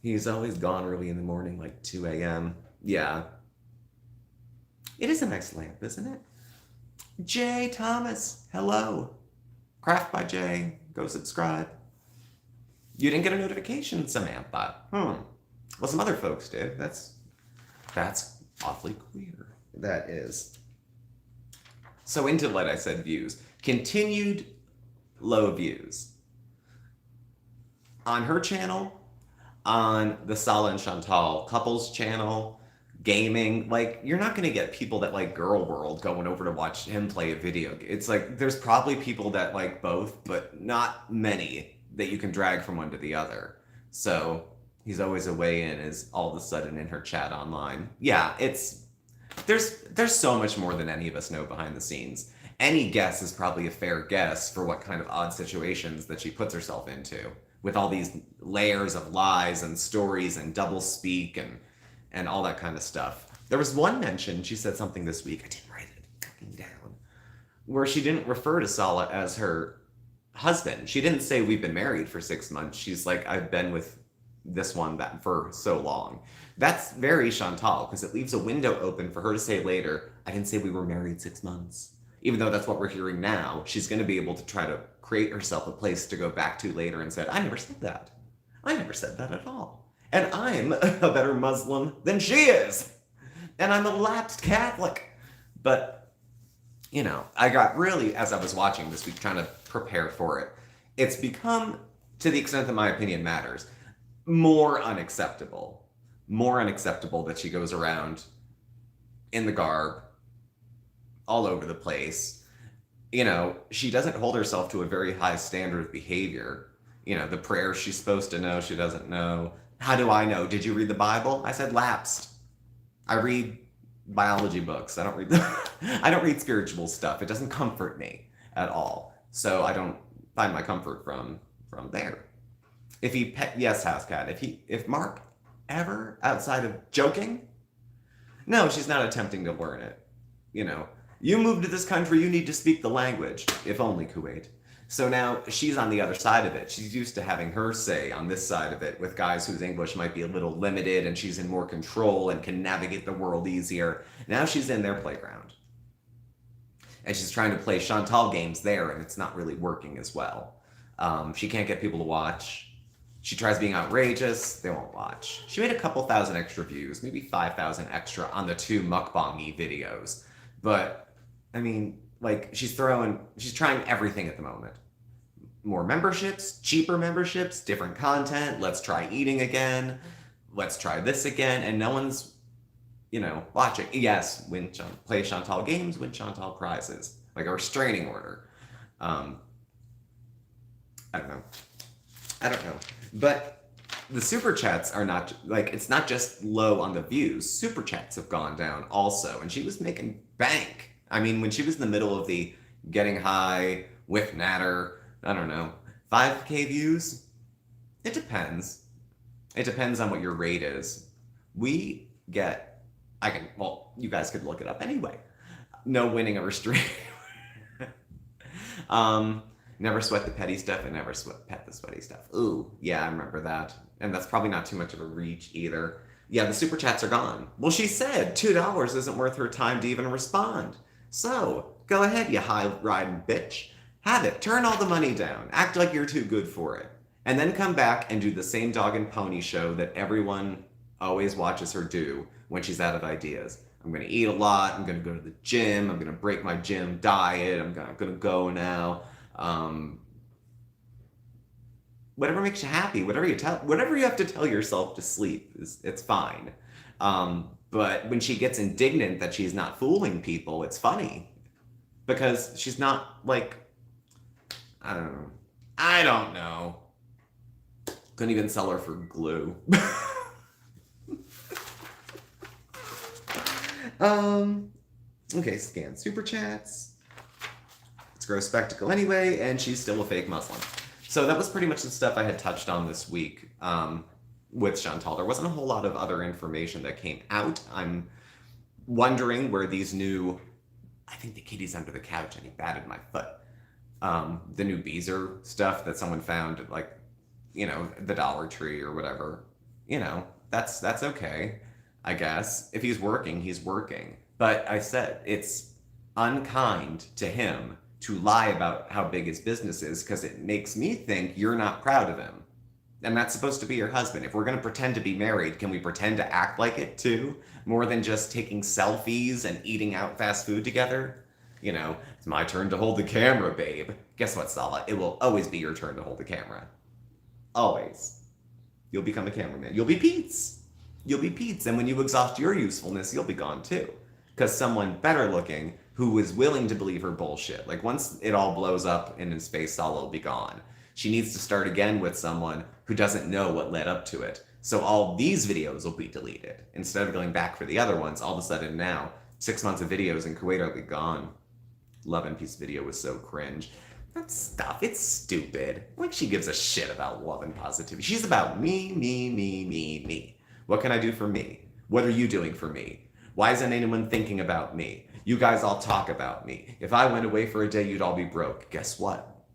He's always gone early in the morning, like 2 a.m. Yeah. It is a nice lamp, isn't it? Jay Thomas, hello. Craft by Jay, go subscribe. You didn't get a notification, Samantha. Well, some other folks did. That's awfully queer. That is. So into what I said, views. Continued low views. On her channel, on the Sala and Chantal couples channel, gaming, like, you're not going to get people that like Girl World going over to watch him play a video game. It's like, there's probably people that like both, but not many that you can drag from one to the other. So he's always away and is all of a sudden in her chat online. Yeah, there's so much more than any of us know behind the scenes. Any guess is probably a fair guess for what kind of odd situations that she puts herself into, with all these layers of lies and stories and double speak and all that kind of stuff. There was one mention, she said something this week, I didn't write it down, where she didn't refer to Sala as her husband. She didn't say we've been married for 6 months. She's like, I've been with this one that for so long. That's very Chantal, because it leaves a window open for her to say later, I didn't say we were married 6 months. Even though that's what we're hearing now, she's going to be able to try to create herself a place to go back to later and say, I never said that. I never said that at all. And I'm a better Muslim than she is. And I'm a lapsed Catholic. But, I got really, as I was watching this week, trying to prepare for it, it's become, to the extent that my opinion matters, more unacceptable. More unacceptable that she goes around in the garb, all over the place. She doesn't hold herself to a very high standard of behavior. The prayers she's supposed to know, she doesn't know. How do I know? Did you read the Bible? I said lapsed. I read biology books. I don't read spiritual stuff. It doesn't comfort me at all. So I don't find my comfort from there. Yes, Housecat, if Mark ever, outside of joking, no, she's not attempting to learn it. You moved to this country, you need to speak the language, if only Kuwait. So now she's on the other side of it. She's used to having her say on this side of it with guys whose English might be a little limited and she's in more control and can navigate the world easier. Now she's in their playground. And she's trying to play Chantal games there and it's not really working as well. She can't get people to watch. She tries being outrageous, they won't watch. She made a couple thousand extra views, maybe 5,000 extra on the 2 mukbangy videos. But, like, she's trying everything at the moment. More memberships, cheaper memberships, different content. Let's try eating again. Let's try this again. And no one's, watching. Yes, play Chantal games, win Chantal prizes. Like a restraining order. I don't know. But the super chats are not, like, it's not just low on the views. Super chats have gone down also. And she was making bank. I mean, when she was in the middle of the getting high with Natter, I don't know, 5K views? It depends. It depends on what your rate is. You guys could look it up anyway. No winning a restraint. Never sweat the petty stuff and never pet the sweaty stuff. Ooh, yeah, I remember that. And that's probably not too much of a reach either. Yeah, the super chats are gone. Well, she said $2 isn't worth her time to even respond. So, go ahead, you high-riding bitch. Have it. Turn all the money down. Act like you're too good for it. And then come back and do the same dog and pony show that everyone always watches her do when she's out of ideas. I'm going to eat a lot. I'm going to go to the gym. I'm going to break my gym diet. I'm going to go now. Whatever makes you happy, whatever you have to tell yourself to sleep, it's fine. But when she gets indignant that she's not fooling people, it's funny. Because she's not, like, I don't know. Couldn't even sell her for glue. Okay, scan super chats. It's gross spectacle anyway, and she's still a fake Muslim. So that was pretty much the stuff I had touched on this week with Chantal. There wasn't a whole lot of other information that came out. I'm wondering where these new, I think the kitty's under the couch and he batted my foot. The new Beezer stuff that someone found at, like, the Dollar Tree or whatever. That's okay, I guess. If he's working, he's working. But I said it's unkind to him to lie about how big his business is, because it makes me think you're not proud of him. And that's supposed to be your husband. If we're going to pretend to be married, can we pretend to act like it too? More than just taking selfies and eating out fast food together? It's my turn to hold the camera, babe. Guess what, Sala? It will always be your turn to hold the camera. Always. You'll become a cameraman. You'll be Pete's. And when you exhaust your usefulness, you'll be gone too. Because someone better looking who is willing to believe her bullshit. Like, once it all blows up in his face, Sala will be gone. She needs to start again with someone who doesn't know what led up to it. So all these videos will be deleted. Instead of going back for the other ones, all of a sudden now, 6 months of videos in Kuwait are gone. Love and Peace video was so cringe. That stuff, it's stupid. Like, she gives a shit about love and positivity. She's about me, me, me, me, me. What can I do for me? What are you doing for me? Why isn't anyone thinking about me? You guys all talk about me. If I went away for a day, you'd all be broke. Guess what?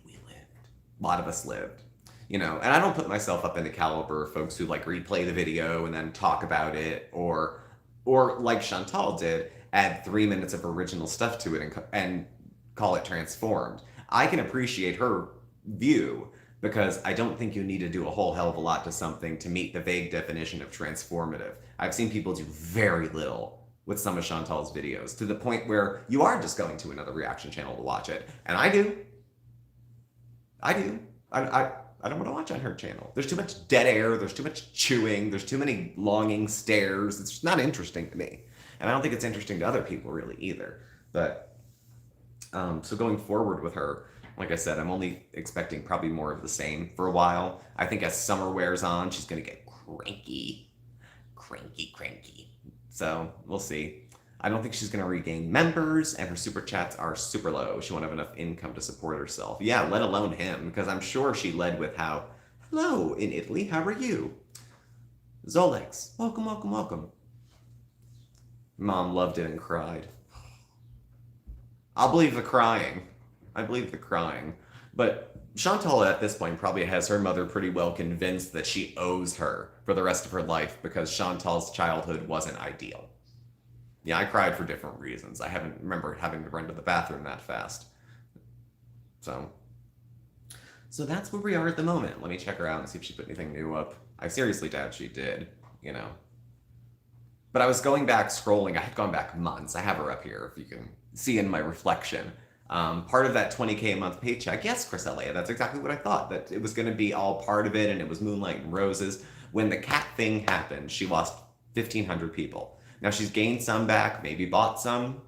We lived. A lot of us lived. And I don't put myself up in the caliber of folks who, like, replay the video and then talk about it, or like Chantal did, add 3 minutes of original stuff to it and call it transformed. I can appreciate her view, because I don't think you need to do a whole hell of a lot to something to meet the vague definition of transformative. I've seen people do very little with some of Chantal's videos, to the point where you are just going to another reaction channel to watch it. And I do. I don't want to watch on her channel. There's too much dead air, there's too much chewing, there's too many longing stares. It's just not interesting to me. And I don't think it's interesting to other people really either. But, so going forward with her, like I said, I'm only expecting probably more of the same for a while. I think as summer wears on, she's going to get cranky. So we'll see. I don't think she's going to regain members, and her super chats are super low. She won't have enough income to support herself. Yeah, let alone him, because I'm sure she led with how, hello, in Italy, how are you? Zolex, welcome, welcome, welcome. Mom loved it and cried. I'll believe the crying. But Chantal at this point probably has her mother pretty well convinced that she owes her for the rest of her life, because Chantal's childhood wasn't ideal. Yeah, I cried for different reasons. I haven't remembered having to run to the bathroom that fast. So that's where we are at the moment. Let me check her out and see if she put anything new up. I seriously doubt she did, But I was going back scrolling. I had gone back months. I have her up here if you can see in my reflection. Part of that 20K a month paycheck, yes, Chris Elliott, that's exactly what I thought, that it was going to be all part of it and it was moonlight and roses. When the cat thing happened, she lost 1,500 people. Now she's gained some back, maybe bought some.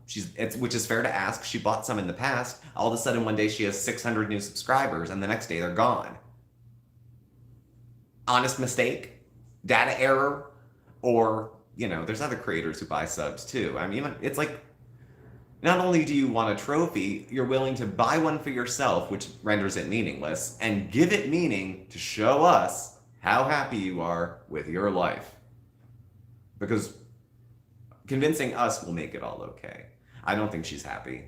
Which is fair to ask. She bought some in the past. All of a sudden, one day she has 600 new subscribers, and the next day they're gone. Honest mistake, data error, or there's other creators who buy subs too. I mean, it's like, not only do you want a trophy, you're willing to buy one for yourself, which renders it meaningless, and give it meaning to show us how happy you are with your life. Because convincing us will make it all okay. I don't think she's happy.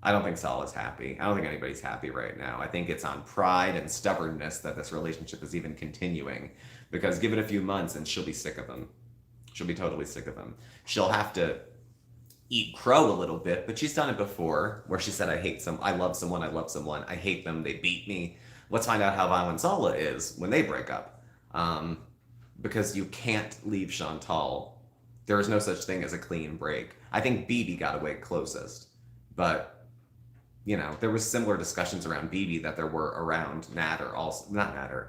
I don't think Salah's happy. I don't think anybody's happy right now. I think it's on pride and stubbornness that this relationship is even continuing. Because give it a few months and she'll be sick of him. She'll be totally sick of him. She'll have to eat crow a little bit, but she's done it before, where she said, I love someone, I hate them, they beat me. Let's find out how violent Salah is when they break up. Because you can't leave Chantal. There is no such thing as a clean break. I think BB got away closest, but there was similar discussions around BB that there were around Nader also, not Nader,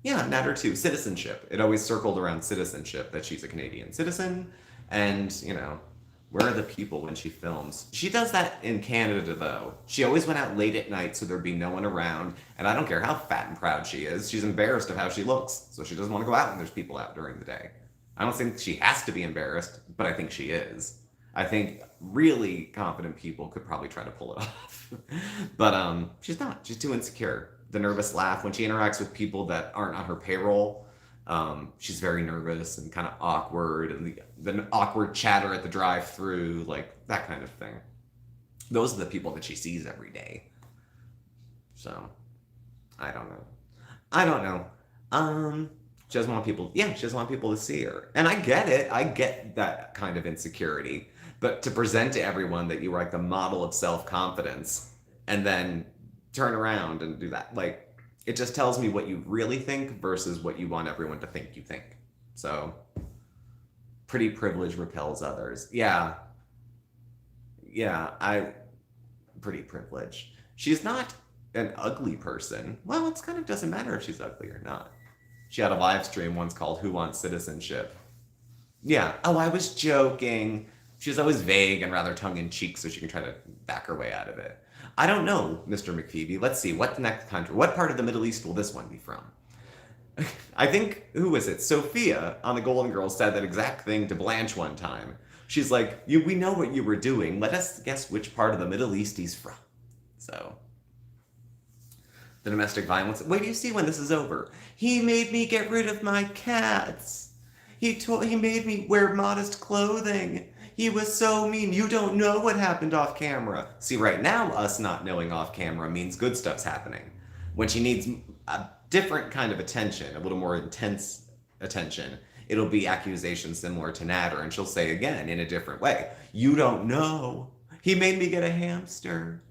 Nader too, citizenship. It always circled around citizenship, that she's a Canadian citizen, and where are the people when she films? She does that in Canada, though. She always went out late at night so there'd be no one around. And I don't care how fat and proud she is. She's embarrassed of how she looks. So she doesn't want to go out when there's people out during the day. I don't think she has to be embarrassed, but I think she is. I think really confident people could probably try to pull it off. But she's not. She's too insecure. The nervous laugh. When she interacts with people that aren't on her payroll, she's very nervous and kind of awkward, and the awkward chatter at the drive-through, like that kind of thing. Those are the people that she sees every day. So, I don't know. She doesn't want people, she doesn't want people to see her. And I get it. I get that kind of insecurity. But to present to everyone that you were like the model of self-confidence and then turn around and do that, like, it just tells me what you really think versus what you want everyone to think you think. So, pretty privilege repels others. Yeah, pretty privilege. She's not an ugly person. Well, it kind of doesn't matter if she's ugly or not. She had a live stream once called Who Wants Citizenship? Yeah. Oh, I was joking. She was always vague and rather tongue-in-cheek, so she can try to back her way out of it. I don't know, Mr. McPhoebe. Let's see. What next country? What part of the Middle East will this one be from? I think, who was it? Sophia on the Golden Girls said that exact thing to Blanche one time. She's like, we know what you were doing. Let us guess which part of the Middle East he's from. So, the domestic violence. Wait do you see when this is over? He made me get rid of my cats. He made me wear modest clothing. He was so mean. You don't know what happened off camera. See, right now, us not knowing off camera means good stuff's happening. When she needs a different kind of attention, a little more intense attention, it'll be accusations similar to Nader, and she'll say again in a different way, you don't know. He made me get a hamster.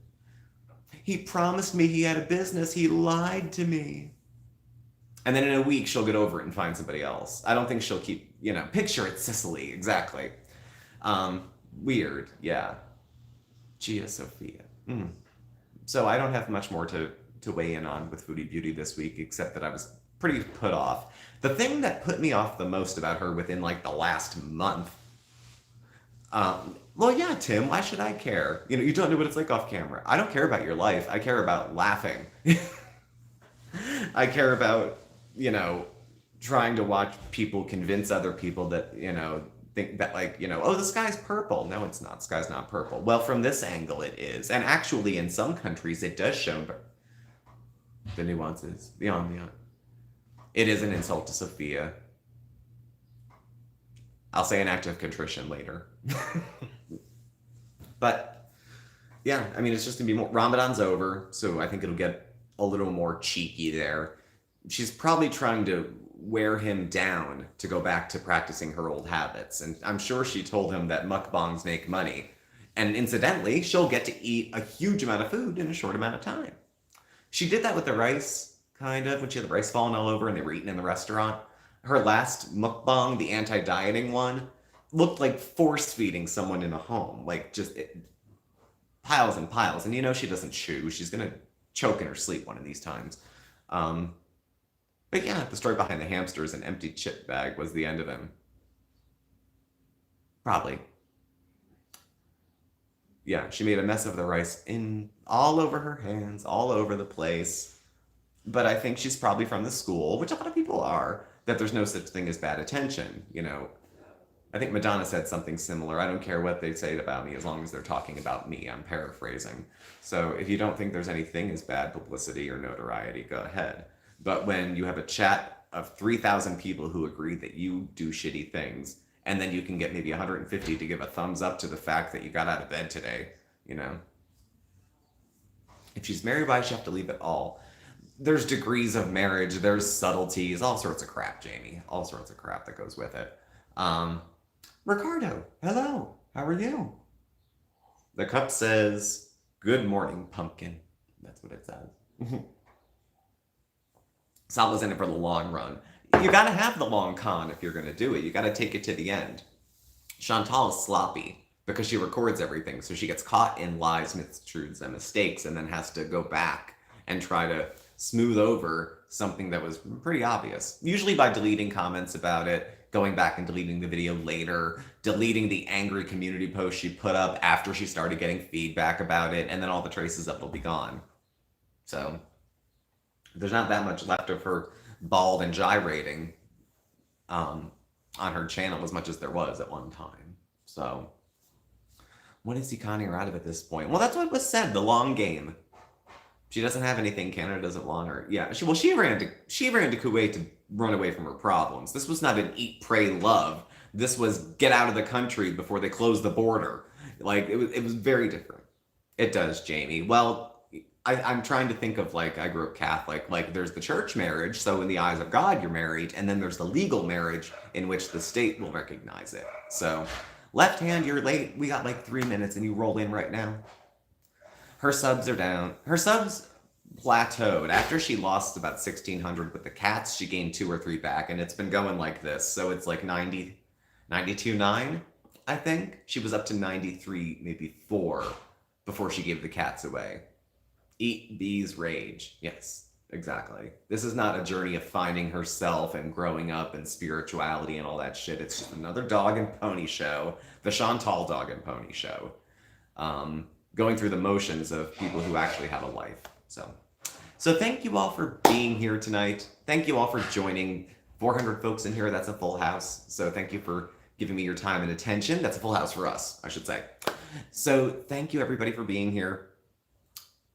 He promised me he had a business. He lied to me. And then in a week, she'll get over it and find somebody else. I don't think she'll keep, picture it, Sicily, exactly. Weird, yeah. Gia Sophia. So I don't have much more to weigh in on with Foodie Beauty this week, except that I was pretty put off. The thing that put me off the most about her within like the last month, well, yeah, Tim, why should I care? You don't know what it's like off camera. I don't care about your life. I care about laughing. I care about, trying to watch people convince other people that, think that oh, the sky's purple. No, it's not. The sky's not purple. Well, from this angle, it is. And actually, in some countries, it does show the nuances, beyond. It is an insult to Sophia. I'll say an act of contrition later. But, yeah, I mean, it's just going to be more. Ramadan's over, so I think it'll get a little more cheeky there. She's probably trying to wear him down to go back to practicing her old habits. And I'm sure she told him that mukbangs make money. And incidentally, she'll get to eat a huge amount of food in a short amount of time. She did that with the rice, kind of, when she had the rice falling all over and they were eating in the restaurant. Her last mukbang, the anti-dieting one, looked like force feeding someone in a home, like just piles and piles. And you know she doesn't chew. She's going to choke in her sleep one of these times. But yeah, the story behind the hamsters and empty chip bag was the end of him. Probably. Yeah, she made a mess of the rice in all over her hands, all over the place. But I think she's probably from the school, which a lot of people are, that there's no such thing as bad attention. You know, I think Madonna said something similar. I don't care what they say about me as long as they're talking about me. I'm paraphrasing. So if you don't think there's anything as bad publicity or notoriety, go ahead. But when you have a chat of 3,000 people who agree that you do shitty things, and then you can get maybe 150 to give a thumbs up to the fact that you got out of bed today, you know. If she's married, why does she have to leave it all? There's degrees of marriage, there's subtleties, all sorts of crap, Jamie. All sorts of crap that goes with it. Ricardo, hello, how are you? The cup says, good morning, pumpkin. That's what it says. Sal was in it for the long run. You gotta have the long con if you're gonna do it. You gotta take it to the end. Chantal is sloppy because she records everything, so she gets caught in lies, mistruths, and mistakes, and then has to go back and try to smooth over something that was pretty obvious. Usually by deleting comments about it, going back and deleting the video later, deleting the angry community post she put up after she started getting feedback about it, and then all the traces of it will be gone. So there's not that much left of her bald and gyrating on her channel as much as there was at one time. So what is he conning her out of at this point? Well, that's what was said, the long game. She doesn't have anything. Canada doesn't want her. Yeah, she ran to Kuwait to run away from her problems. This was not an eat, pray, love. This was get out of the country before they close the border. Like it was very different. It does, Jamie. Well, I'm trying to think of, like, I grew up Catholic. Like, there's the church marriage, so in the eyes of God, you're married, and then there's the legal marriage in which the state will recognize it. So, left hand, you're late. We got like 3 minutes, and you roll in right now. Her subs are down. Her subs plateaued. After she lost about 1,600 with the cats, she gained 2 or 3 back, and it's been going like this. So it's like 92.9, I think. She was up to 93, maybe 4, before she gave the cats away. Eat bees rage. Yes, exactly. This is not a journey of finding herself and growing up and spirituality and all that shit. It's just another dog and pony show. The Chantal dog and pony show. Going through the motions of people who actually have a life. So thank you all for being here tonight. Thank you all for joining. 400 folks in here, that's a full house. So thank you for giving me your time and attention. That's a full house for us, I should say. So thank you everybody for being here.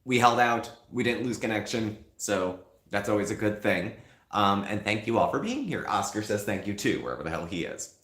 We held out, we didn't lose connection, so that's always a good thing. And thank you all for being here. Oscar says thank you too, wherever the hell he is.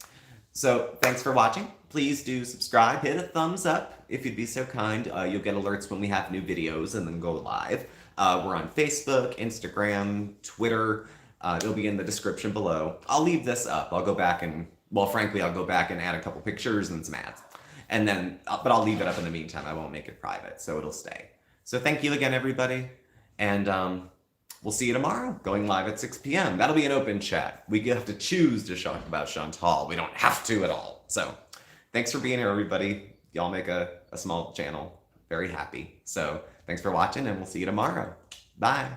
So thanks for watching. Please do subscribe, hit a thumbs up if you'd be so kind. You'll get alerts when we have new videos and then go live. We're on Facebook, Instagram, Twitter. It'll be in the description below. I'll leave this up. I'll go back and, well, frankly, I'll go back and add a couple pictures and some ads. And then, but I'll leave it up in the meantime. I won't make it private, so it'll stay. So thank you again, everybody, and we'll see you tomorrow, going live at 6 p.m. That'll be an open chat. We have to choose to talk about Chantal. We don't have to at all. So thanks for being here, everybody. Y'all make a small channel. Very happy. So thanks for watching, and we'll see you tomorrow. Bye.